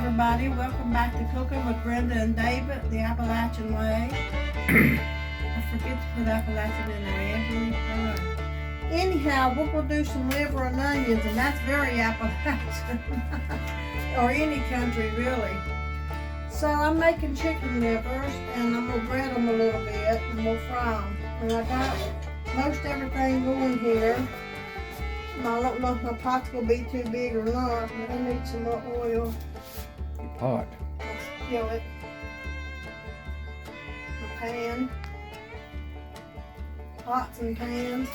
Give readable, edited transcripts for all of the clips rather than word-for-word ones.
everybody. Welcome back to Cooking with Brenda and David, the Appalachian way. I forget to put Appalachian in there every time. Anyhow, we're going to do some liver and onions, and that's very Appalachian. Or any country, really. So I'm making chicken livers, and I'm going to bread them a little bit, and we'll fry them. And I got most everything going here. I don't know if my pot's going to be too big or not, but I need some more oil. Pot. Let's fill it. A pan. Pots and pans.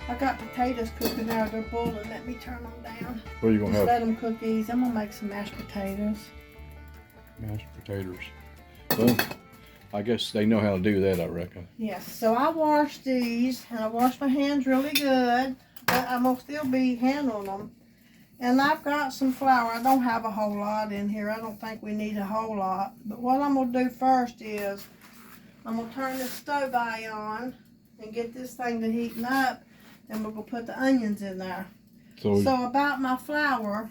I got potatoes cooking now. They're boiling. Let me turn them down. What are you going to Just have? let them cook these. I'm going to make some mashed potatoes. Mashed potatoes. Well, I guess they know how to do that, I reckon. Yes, so I washed these, and I washed my hands really good, but I'm going to still be handling them. And I've got some flour. I don't have a whole lot in here. I don't think we need a whole lot. But what I'm going to do first is, I'm going to turn this stove eye on and get this thing to heating up, and we're going to put the onions in there. So about my flour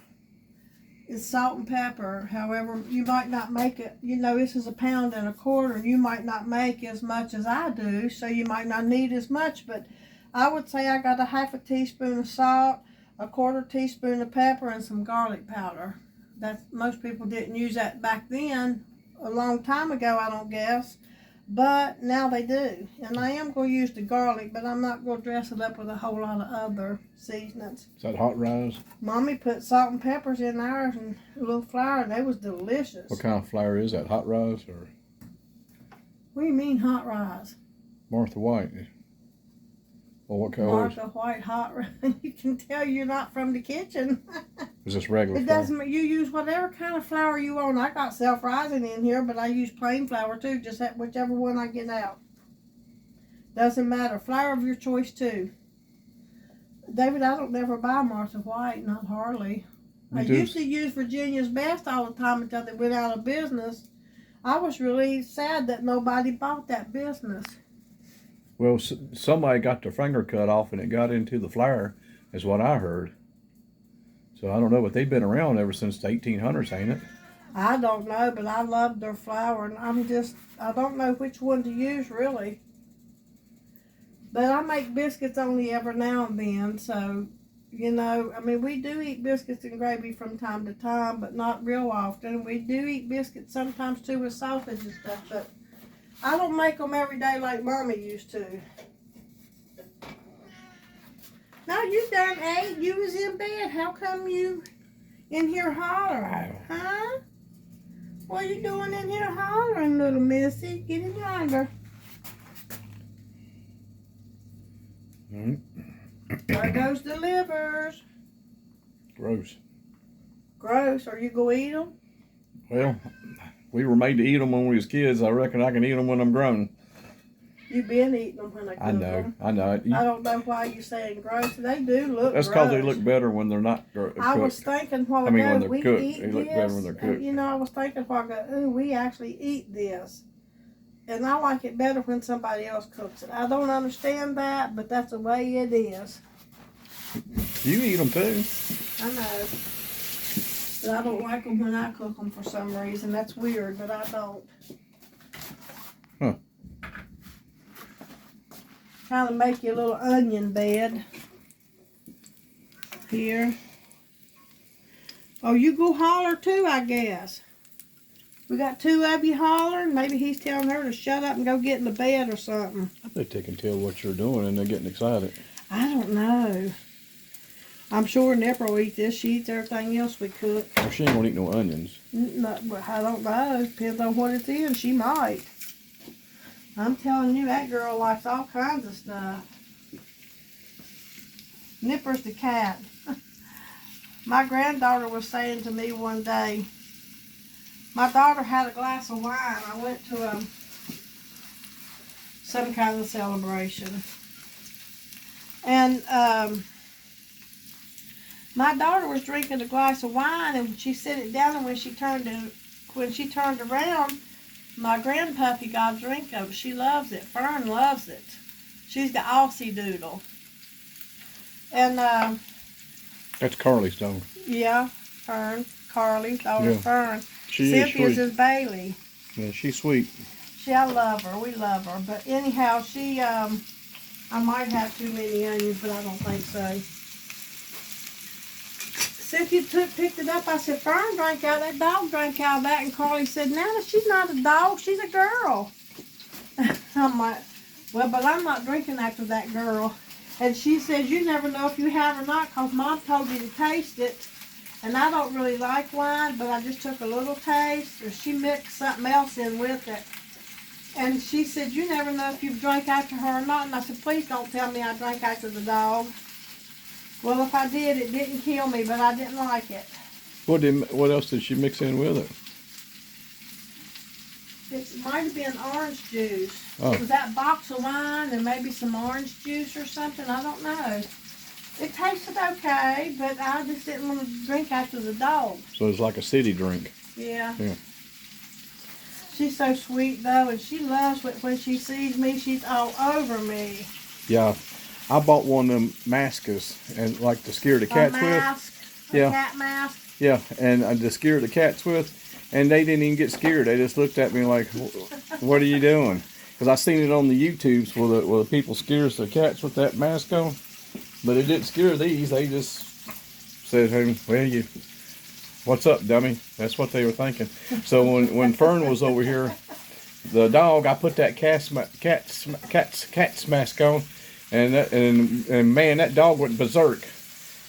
is salt and pepper. However, you might not make it, this is 1.25 pounds. You might not make as much as I do, so you might not need as much, but I would say I got a 1/2 teaspoon of salt, a 1/4 teaspoon of pepper, and some garlic powder. Most people didn't use that back then, a long time ago, I don't guess, but now they do. And I am going to use the garlic, but I'm not going to dress it up with a whole lot of other seasonings. Is that hot rice? Mommy put salt and peppers in ours and a little flour, and they was delicious. What kind of flour is that? Hot rice or What do you mean hot rice? Martha White? Well, what kind? Martha White hot rice. You can tell you're not from the kitchen. Is this regular It flour? doesn't. You use whatever kind of flour you want. I got self-rising in here, but I use plain flour too. Just whichever one I get out. Doesn't matter. Flour of your choice too. David, I don't never buy Martha White, not hardly. I used to use Virginia's Best all the time until they went out of business. I was really sad that nobody bought that business. Well, somebody got their finger cut off and it got into the flour, is what I heard. So I don't know, but they've been around ever since the 1800s, ain't it? I don't know, but I love their flour, and I don't know which one to use, really. But I make biscuits only every now and then, so, we do eat biscuits and gravy from time to time, but not real often. We do eat biscuits sometimes, too, with sausage and stuff, but I don't make them every day like Mommy used to. No, you done ate. You was in bed. How come you in here hollering? Huh? What are you doing in here hollering, little missy? Get in yonder. There goes the livers. Gross. Gross. Are you going to eat them? Well, we were made to eat them when we was kids. I reckon I can eat them when I'm grown. You've been eating them when I cook them. I know. I don't know why you're saying gross. They do look That's because they look better when they're not cooked. I was thinking while when ago, they're we cooked, eat they look this. better when they're cooked. I was thinking while ago, ooh, we actually eat this. And I like it better when somebody else cooks it. I don't understand that, but that's the way it is. You eat them too. I know. But I don't like them when I cook them for some reason. That's weird, but I don't. Huh. Kind of make you a little onion bed. Here. Oh, you go holler too, I guess. We got two of you hollering. Maybe he's telling her to shut up and go get in the bed or something. I bet they can tell what you're doing and they're getting excited. I don't know. I'm sure Nipper will eat this. She eats everything else we cook. Well, she ain't gonna eat no onions. No, I don't know. Depends on what it's in. She might. I'm telling you, that girl likes all kinds of stuff. Nipper's the cat. My granddaughter was saying to me one day, my daughter had a glass of wine. I went to some kind of celebration. And my daughter was drinking a glass of wine, and she set it down, and when she turned around, my grandpuppy got a drink of it. She loves it. Fern loves it. She's the Aussie Doodle. And That's Carly's dog. yeah, Fern. Carly, daughter Yeah. Fern. She Cynthia's is sweet. is Bailey. Yeah, she's sweet. I love her. We love her. But anyhow, I might have too many onions, but I don't think so. Cynthia picked it up. I said, Fern drank out. That dog drank out of that. And Carly said, Nana, she's not a dog. She's a girl. I'm like, well, but I'm not drinking after that girl. And she said, you never know if you have or not because Mom told you to taste it. And I don't really like wine, but I just took a little taste. Or she mixed something else in with it. And she said, you never know if you've drank after her or not. And I said, please don't tell me I drank after the dog. Well, if I did, it didn't kill me, but I didn't like it. What else did she mix in with it? It might have been orange juice. Oh. It was that box of wine and maybe some orange juice or something. I don't know. It tasted okay, but I just didn't want to drink after the dog. So it's like a city drink. Yeah. Yeah. She's so sweet, though, and she loves it. When she sees me, she's all over me. Yeah. I bought one of them masks and like to scare the cats A mask, with. Yeah. A cat mask. Yeah, and I just scared the cats with, and they didn't even get scared. They just looked at me like, "What are you doing?" Because I seen it on the YouTubes where the people scares the cats with that mask on, but it didn't scare these. They just said, "Hey, well, what's up, dummy?" That's what they were thinking. So when Fern was over here, the dog, I put that cat's mask on, and man, that dog went berserk.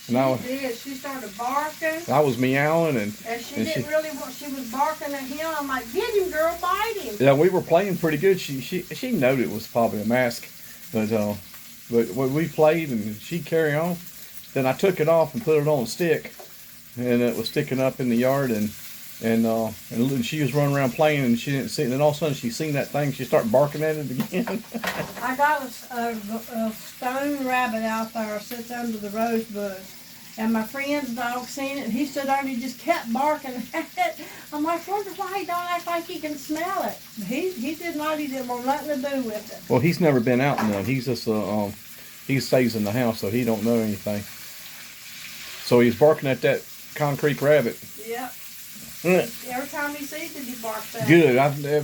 And She did. She started barking. I was meowing And she didn't really want, she was barking at him. I'm like, get him, girl, bite him. Yeah, we were playing pretty good. She knowed it was probably a mask, but when we played and she'd carry on, then I took it off and put it on a stick, and it was sticking up in the yard, and she was running around playing and she didn't see it. And then all of a sudden she seen that thing. She started barking at it again. I got a stone rabbit out there sits under the rose bush. And my friend's dog seen it, and he stood there and he just kept barking at it. I'm like, wonder why he don't act like he can smell it. He did not. He didn't want nothing to do with it. Well, he's never been out none. He's just he stays in the house, so he don't know anything. So he's barking at that concrete rabbit. Yep. Every time he sees it, he barks at it.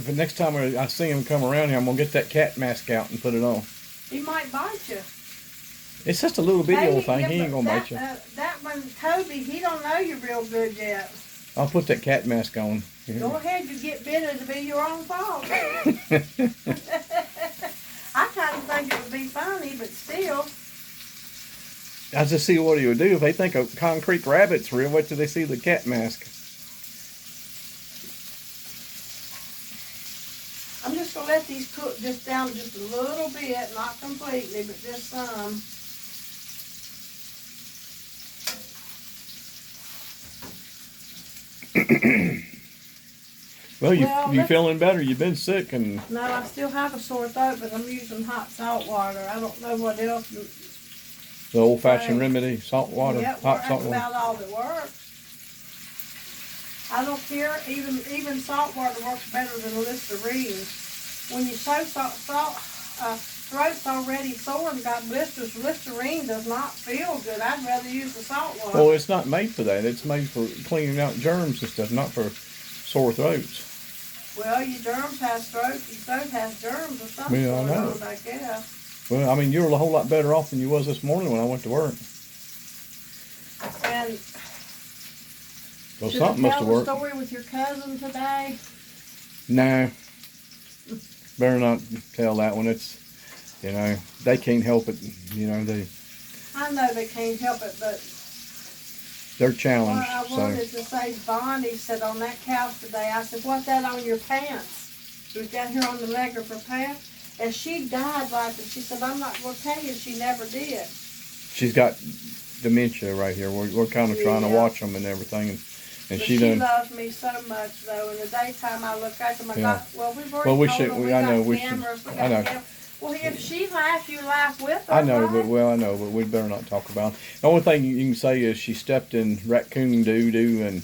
Good. Next time I see him come around here, I'm gonna get that cat mask out and put it on. He might bite you. It's just a little bitty old thing. He ain't gonna bite you. That one, Toby, he don't know you real good yet. I'll put that cat mask on. Go ahead, you get bit, it'll be your own fault. I kind of think it would be funny, but still. I just see what he would do if they think a concrete rabbit's real. Wait till they see the cat mask. I'm just gonna let these cook just down just a little bit, not completely, but just some. Well, you feeling better? You've been sick and. No, I still have a sore throat, but I'm using hot salt water. I don't know what else. The old-fashioned remedy, salt water, Yep, hot salt that's water. about all that works. I don't care. Even salt water works better than Listerine. When you so throat's already sore and got blisters, Listerine does not feel good. I'd rather use the salt water. Well, it's not made for that. It's made for cleaning out germs and stuff, not for sore throats. Well, your germs has throat. Your throat has germs or something. Yeah, I know. I guess. Well, I mean, you were a whole lot better off than you was this morning when I went to work. And Well, should something I must tell have the worked. story with your cousin today? No. Better not tell that one. It's, they can't help it. I know they can't help it, but They're challenged. I wanted to say, Bonnie said on that couch today, I said, what's that on your pants? She was down here on the leg of her pants. And she died like it. She said, I'm not going to tell you she never did. She's got dementia right here. We're kind of trying to watch them and everything. And But she she done. loves me so much, though. In the daytime, I look at them. I got, well, we've already Well, we told should- them we I got know, we should- cameras. We I got know. cameras. Well, if she laughs, you laugh with her. I know, right? I know, but we'd better not talk about it. The only thing you can say is she stepped in raccoon doo-doo and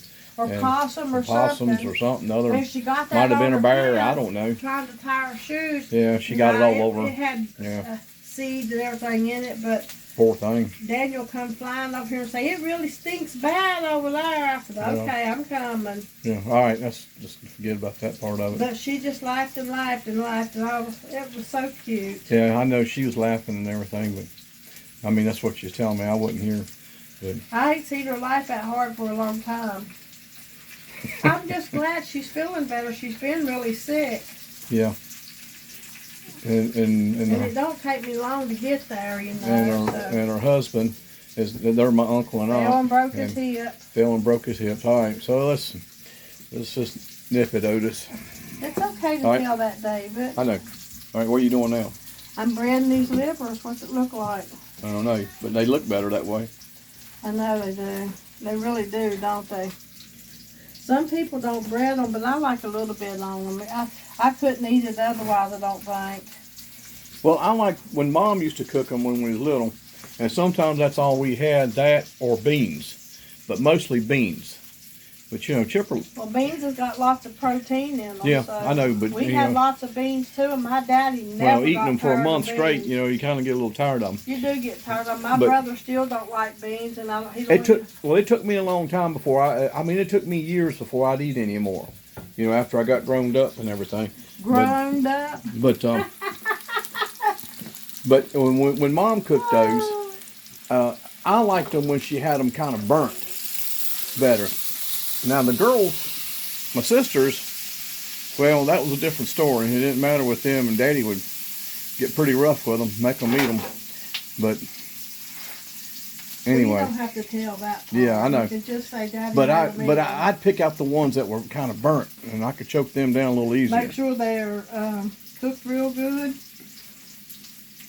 possum or possums something. or something. Other And she got that might have been on a bear. her I pants, don't know. Trying to tie her shoes. Yeah, she got it all over. It had Yeah. seeds and everything in it, but Poor thing. Daniel come flying up here and say, it really stinks bad over there. I said, okay, I'm coming. Yeah, all right, let's just forget about that part of it. But she just laughed and laughed and laughed, and it was so cute. Yeah, I know she was laughing and everything, but I mean, that's what she was telling me. I wasn't here. But I ain't seen her laugh that hard for a long time. I'm just glad she's feeling better. She's been really sick. yeah. And it don't take me long to get there, you know. And her husband they're my uncle and aunt. Fell and broke his hip. Fell and broke his hip. All right, so let's just nip it, Otis. It's okay to tell that, David. I know. All right, what are you doing now? I'm breading these livers. What's it look like? I don't know, but they look better that way. I know they do. They really do, don't they? Some people don't bread them, but I like a little bit on them. I couldn't eat it otherwise, I don't think. Well, I like when Mom used to cook them when we was little, and sometimes that's all we had, that or beans, but mostly beans. But you know, Chipper. Well, beans has got lots of protein in them. Yeah, so I know, but we had lots of beans too, and my daddy never. Well, eating them for a month straight, beans. you know, you kind of get a little tired of them. You do get tired of them. My brother still don't like beans, and it took me a long time before I mean, it took me years before I'd eat any more. You know, after I got grown up and everything. Grown up. But but when Mom cooked those, I liked them when she had them kind of burnt better. Now the girls, my sisters, well, that was a different story. It didn't matter with them, and Daddy would get pretty rough with them, make them eat them. But anyway, well, you don't have to tell that part. Yeah, I know. You can just say, Daddy, but I'd pick out the ones that were kind of burnt, and I could choke them down a little easier. Make sure they're cooked real good.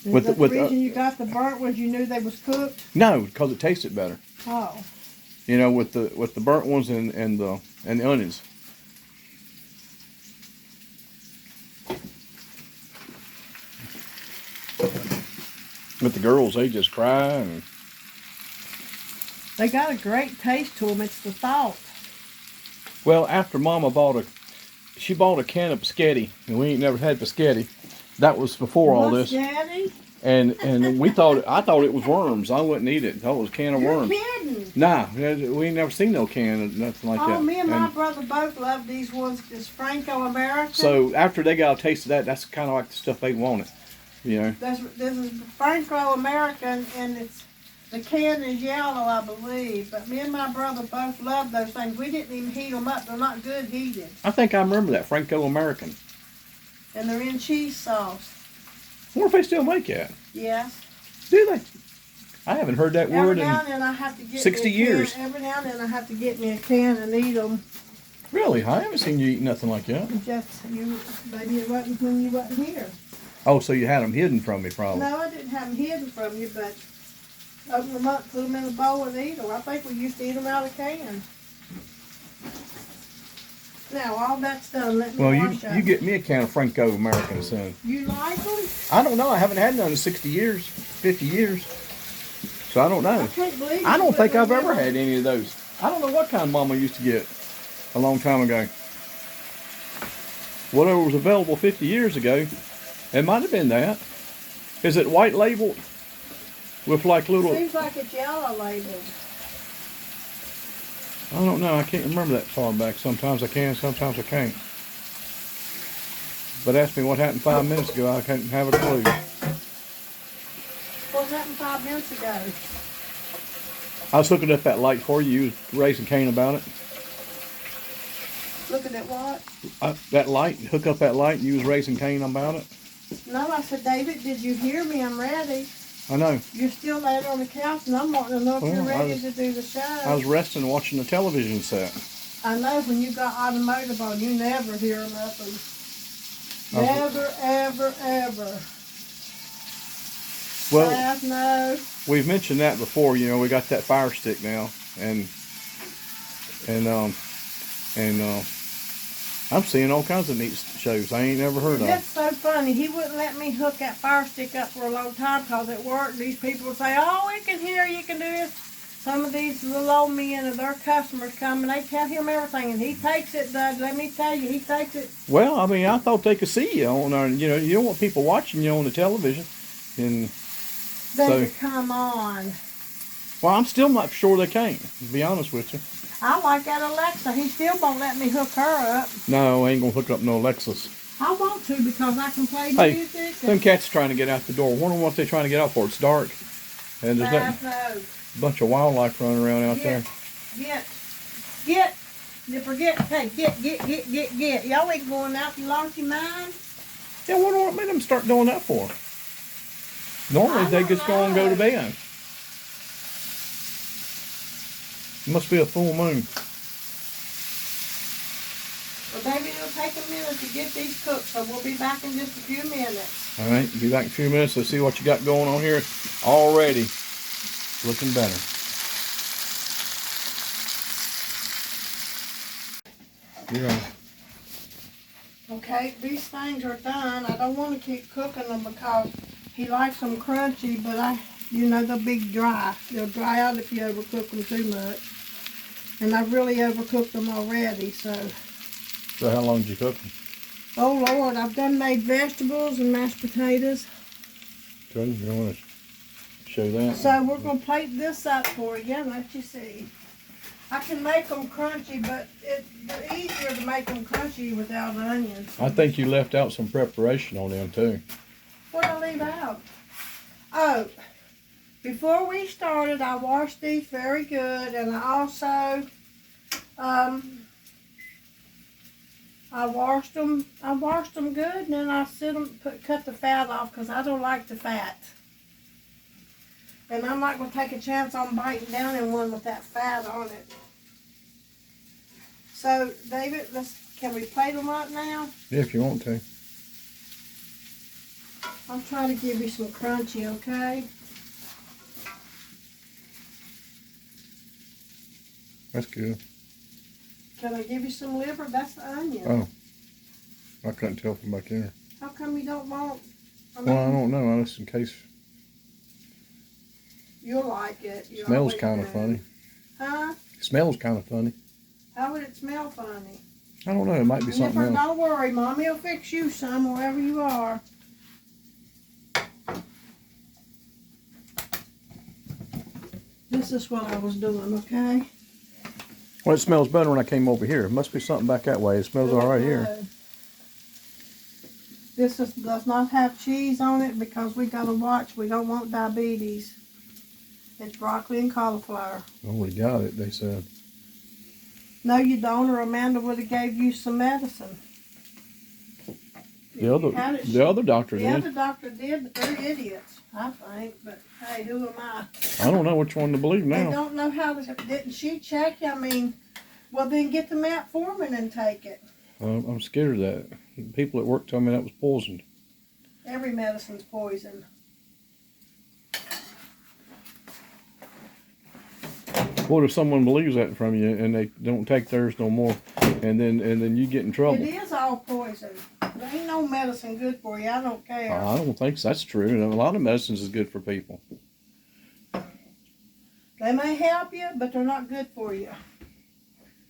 With the reason you got the burnt was you knew they was cooked? No, because it tasted better. Oh. You know, with the burnt ones and the onions. But the girls, they just cry and they got a great taste to them. It's the thought. Well, after Mama she bought a can of biscotti, and we ain't never had biscotti. That was before all this. Biscotti? And I thought it was worms. I wouldn't eat it. I thought it was a can of worms. You're kidding. Nah, we ain't never seen no can of nothing like that. Oh, me and my brother both love these ones. It's Franco-American. So after they got a taste of that, that's kind of like the stuff they wanted, you know. This is Franco-American, and the can is yellow, I believe. But me and my brother both love those things. We didn't even heat them up. They're not good heated. I think I remember that, Franco-American. And they're in cheese sauce. I wonder if they still make that. Yes. Do they? I haven't heard that word in I have to get 60 years. Every now and then I have to get me a can and eat them. Really? I haven't seen you eat nothing like that. Maybe it wasn't when you wasn't here. Oh, so you had them hidden from me, probably. No, I didn't have them hidden from you, but open them up, put them in a bowl and eat them. I think we used to eat them out of cans. Now, all that's done, let me wash you get me a can of Franco-American soon. You like them? I don't know. I haven't had none in 60 years, 50 years. So I don't know. I can't believe I don't think I've ever had any of those. I don't know what kind Mama used to get a long time ago. Whatever was available 50 years ago, it might have been that. Is it white labeled with like little... Seems like it's yellow labeled. I don't know. I can't remember that far back. Sometimes I can, sometimes I can't. But ask me what happened 5 minutes ago, I can't have a clue. What happened 5 minutes ago? I was looking at that light for you. You was raising Cain about it. Looking at what? That light. Hook up that light and you was raising Cain about it. No, I said, David, did you hear me? I'm ready. I know. You're still laying on the couch, and I'm wanting to know if you're ready to do the show. I was resting and watching the television set. I know when you got automotive on, you never hear nothing. Never, ever, ever. Well, no. We've mentioned that before. You know, we got that Fire Stick now, and I'm seeing all kinds of neat shows I ain't never heard of. That's so funny. He wouldn't let me hook that Fire Stick up for a long time because at work these people would say, oh, we can hear you can do this. Some of these little old men and their customers come and they tell him everything, and he takes it, Doug. Let me tell you, he takes it. Well, I mean, I thought they could see you on our, you know, you don't want people watching you on the television. And Baby, come on. Well, I'm still not sure they can't, to be honest with you. I like that Alexa. He still won't let me hook her up. No, I ain't gonna hook up no Alexas. I want to because I can play Hey, music. them cats trying to get out the door. Wonder what they're trying to get out for. It's dark. And there's I that know. bunch of wildlife running around out there. Get. Nipper, get. Hey, get. Y'all ain't going out. You lost your mind? Yeah, what made them start doing that for? Normally they just go and go to bed. It must be a full moon. Well, baby, it'll take a minute to get these cooked, so we'll be back in just a few minutes. All right, be back in a few minutes. Let's see what you got going on here. Already looking better. Yeah. Okay, these things are done. I don't want to keep cooking them because he likes them crunchy, but they'll be dry. They'll dry out if you overcook them too much. And I've really overcooked them already, so. So how long did you cook them? Oh Lord, I've done made vegetables and mashed potatoes. Good. You want to show that? So we're going to plate this up for you and let you see. I can make them crunchy, but they're easier to make them crunchy without onions. I think you left out some preparation on them too. What did I leave out? Oh, before we started, I washed these very good, and I also, I washed them good, and then I cut the fat off because I don't like the fat. And I'm not going to take a chance on biting down in one with that fat on it. So, David, can we plate them up now? Yeah, if you want to. I'll try to give you some crunchy, okay? That's good. Can I give you some liver? That's the onion. Oh, I couldn't tell from back there. How come you don't want? Well, I don't know. Just in case. You'll like it. Smells kind of funny. Huh? Smells kind of funny. How would it smell funny? I don't know. It might be something Nipper, else. don't worry. Mommy will fix you some wherever you are. This is what I was doing, okay? Well, it smells better when I came over here. It must be something back that way. It smells all right here. This does not have cheese on it because we got to watch. We don't want diabetes. It's broccoli and cauliflower. Oh, we got it, they said. No, you don't, or Amanda would have gave you some medicine. The other doctor did. The other doctor did, but they're idiots, I think. But hey, who am I? I don't know which one to believe They now. don't know how to. Didn't she check you? I mean, well, then get the metformin and take it. I'm scared of that. People at work told me that was poisoned. Every medicine's poison. What if someone believes that from you and they don't take theirs no more, and then you get in trouble? It is all poison. There ain't no medicine good for you. I don't care. I don't think that's true. A lot of medicines is good for people. They may help you, but they're not good for you.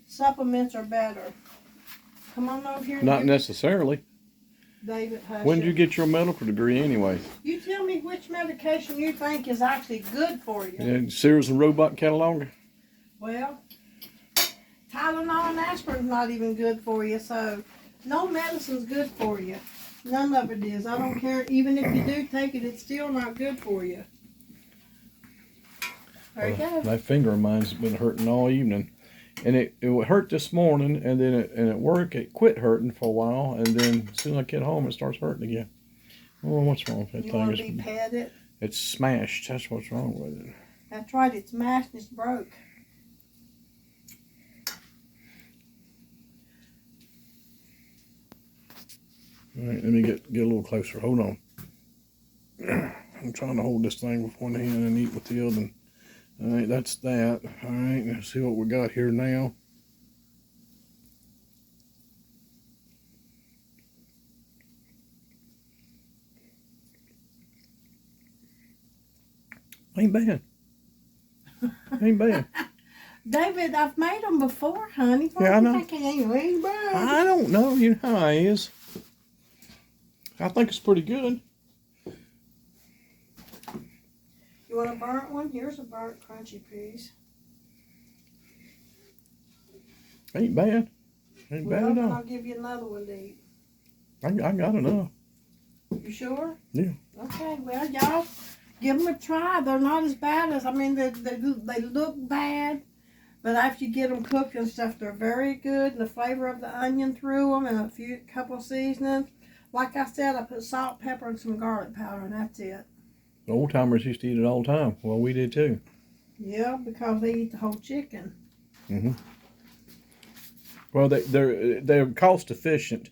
Supplements are better. Come on over here. Not necessarily. David, hush When did you it. get your medical degree anyway? You tell me which medication you think is actually good for you. And Sears and Roebuck catalog? Well, Tylenol and aspirin's not even good for you, so no medicine's good for you. None of it is. I don't care. Even if you do take it, it's still not good for you. There you go. That finger of mine's been hurting all evening. And it hurt this morning, and then at work it quit hurting for a while, and then as soon as I get home it starts hurting again. Oh, what's wrong with that You thing? want to be petted? It's smashed. That's what's wrong with it. That's right. It's mashed and it's broke. All right, let me get a little closer. Hold on. I'm trying to hold this thing with one hand and eat with the other. All right, that's that. All right, let's see what we got here now. Ain't bad. Ain't bad. David, I've made them before, honey. Yeah, I know. Ain't bad. I don't know. You know how it is. I think it's pretty good. You want a burnt one? Here's a burnt crunchy piece. Ain't bad. Ain't bad Well, at then all. I'll give you another one to eat. I got enough. You sure? Yeah. Okay, well, y'all give them a try. They're not as bad as, I mean, they look bad, but after you get them cooked and stuff, they're very good. And the flavor of the onion through them and couple of seasonings. Like I said, I put salt, pepper, and some garlic powder, and that's it. The old timers used to eat it all the time. Well, we did too. Yeah, because they eat the whole chicken. Mm-hmm. Well, they're cost efficient.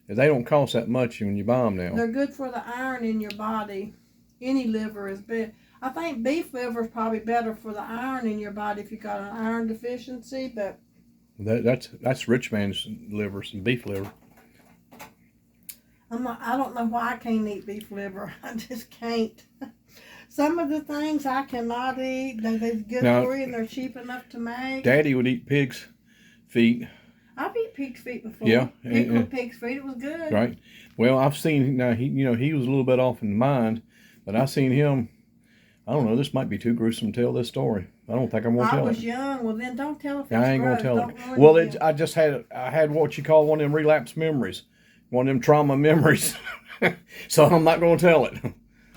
They don't cost that much when you buy them now. They're good for the iron in your body. Any liver is better. I think beef liver is probably better for the iron in your body if you got an iron deficiency, but that's rich man's liver, some beef liver. I don't know why I can't eat beef liver. I just can't. Some of the things I cannot eat. They're good for you and they're cheap enough to make. Daddy would eat pig's feet. I've eaten pig's feet before. Yeah, Pickled pig's feet. It was good. Right. Well, I've seen now. He was a little bit off in the mind, but I seen him. I don't know. This might be too gruesome to tell this story. I don't think I'm gonna tell it. I was young. Well, then don't tell it. I ain't gonna tell it. Well, I had what you call one of them relapse memories, one of them trauma memories. So I'm not gonna tell it.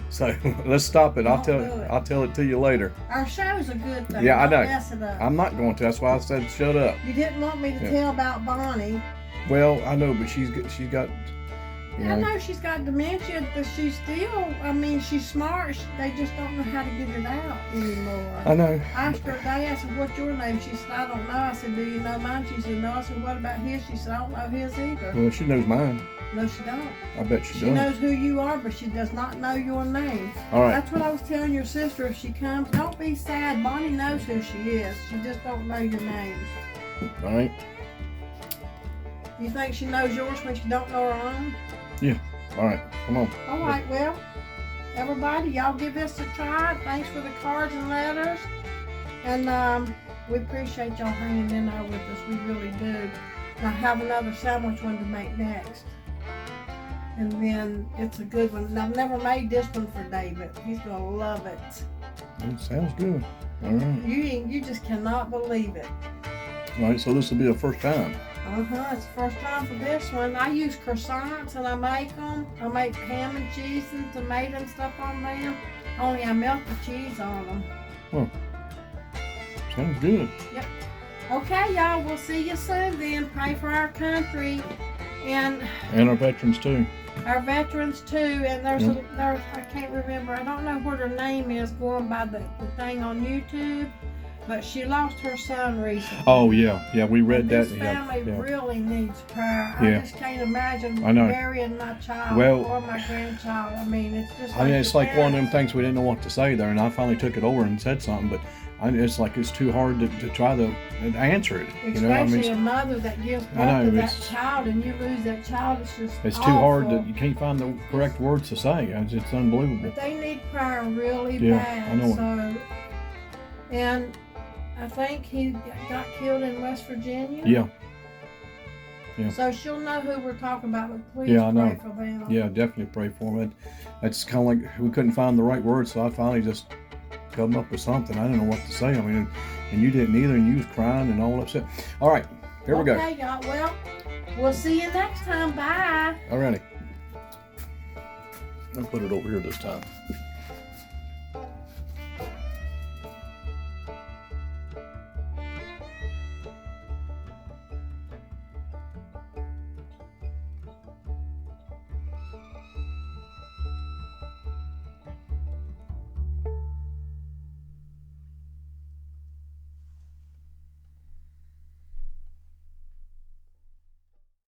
So let's stop it. I'll tell it to you later. Our show's a good thing. Yeah, I know. Don't mess it up. I'm not going to. That's why I said shut up. You didn't want me to tell about Bonnie. Well, I know, but she's got. I know she's got dementia, but she's still. I mean, she's smart. They just don't know how to get it out anymore. I know. I asked her. They asked her, "What's your name?" She said, "I don't know." I said, "Do you know mine?" She said, "No." I said, "What about his?" She said, "I don't know his either." Well, she knows mine. No, she don't. I bet she does. She knows who you are, but she does not know your name. All right. That's what I was telling your sister. If she comes, don't be sad. Bonnie knows who she is. She just don't know your names. All right. You think she knows yours when she don't know her own? Yeah. All right. Come on. All right. Well, everybody, y'all give this a try. Thanks for the cards and letters. And we appreciate y'all hanging in there with us. We really do. And I have another sandwich one to make next. And then it's a good one. And I've never made this one for David. He's going to love it. It sounds good. All right. You just cannot believe it. All right. So this will be the first time. It's the first time for this one. I use croissants and I make them. I make ham and cheese and tomato and stuff on them. Only I melt the cheese on them. Well, sounds good. Yep. Okay, y'all. We'll see you soon then. Pray for our country and our veterans too. Our veterans too. And there's I can't remember. I don't know what her name is going by the thing on YouTube. But she lost her son recently. Oh yeah, we read that. This family really needs prayer. Yeah. I just can't imagine burying my child or my grandchild. I mean, it's just. It's like one of them things we didn't know what to say there, and I finally took it over and said something, but it's like it's too hard to try to answer it. Especially a mother that gives birth to that child, and you lose that child. It's too hard you can't find the correct words to say. It's unbelievable. But they need prayer really bad. I know. So, and I think he got killed in West Virginia. Yeah. So she'll know who we're talking about, but please pray for them. Yeah, definitely pray for them. That's kind of like we couldn't find the right words, so I finally just come up with something. I didn't know what to say. I mean, and you didn't either, and you was crying and all upset. All right, here we go. Okay, y'all. Well, we'll see you next time. Bye. All righty. I'll put it over here this time.